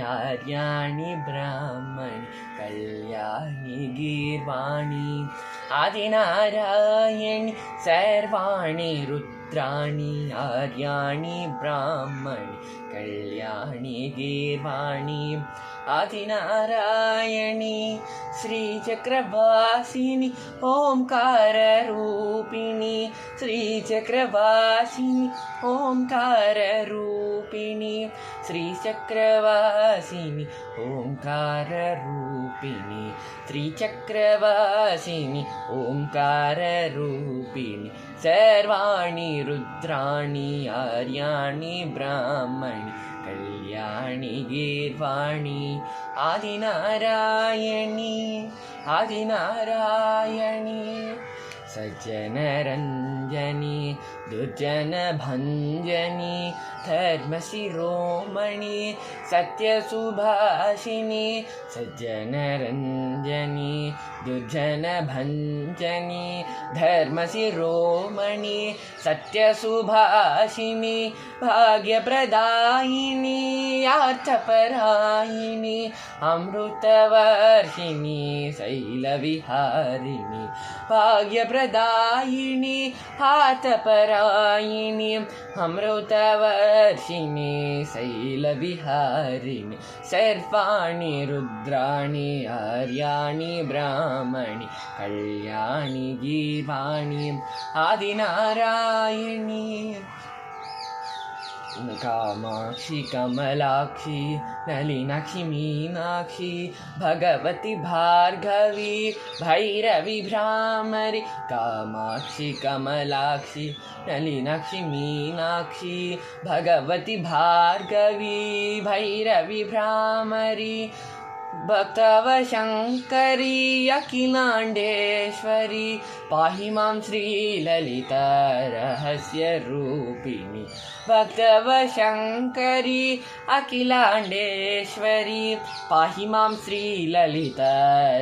आर्याणि ब्राह्मणि कल्याणि गीर्वाणि आदिनारायणि सर्वाणि रुद्राणि आर्याणि ब्राह्मणि कल्याणि गीर्वाणि आदिनारायणि श्रीचक्रवासिनि ओंकाररूपिणि श्रीचक्रवासिनि ओंकाररूपिणि श्रीचक्रवासिनि ओंकाररूपिणि श्रीचक्रवासिनि ओंकाररूपिणि सर्वाणि रुद्राणि आर्याणि ब्राह्मणि कल्याणि गीर्वाणि आदिनारायणि आदिनारायणि सज्जनरञ्जनि दुर्जनभञ्जनि धर्मशिरोमणि सत्यसुभाषिणि सज्जनरञ्जनि दुर्जनभञ्जनि धर्मशिरोमणि सत्यसुभाषिणि भाग्यप्रदायिनि अर्थपरायिनि अमृतवर्षिणि शैलविहारिणि भाग्यप्रदायिनि अर्थपरायिनि अमृतवर्षिणि शैलविहारिणि सर्वाणि रुद्राणि आर्याणि ब्राह्मणि कल्याणि गीर्वाणि आदिनारायणि कामाक्षि कमलाक्षि नलिनाक्षि मीनाक्षि भगवती भार्गवी भैरवी भ्रामरी कामाक्षि कमलाक्षि नलिनाक्षि मीनाक्षि भगवती भार्गवी भैरवी भ्रामरी भक्तवशङ्करी अखिलाण्डेश्वरी पाहि मां श्रीललिता रहस्यरूपिणि भक्तवशङ्करी अखिलाण्डेश्वरी पाहि मां श्रीललिता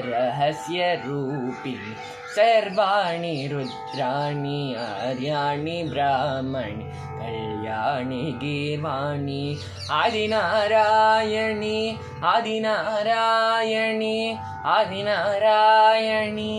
रहस्यरूपिणि सर्वाणि रुद्राणि आर्याणि ब्राह्मणि कल्याणि गीर्वाणि आदिनारायणि आदिनारायणि आदिनारायणि।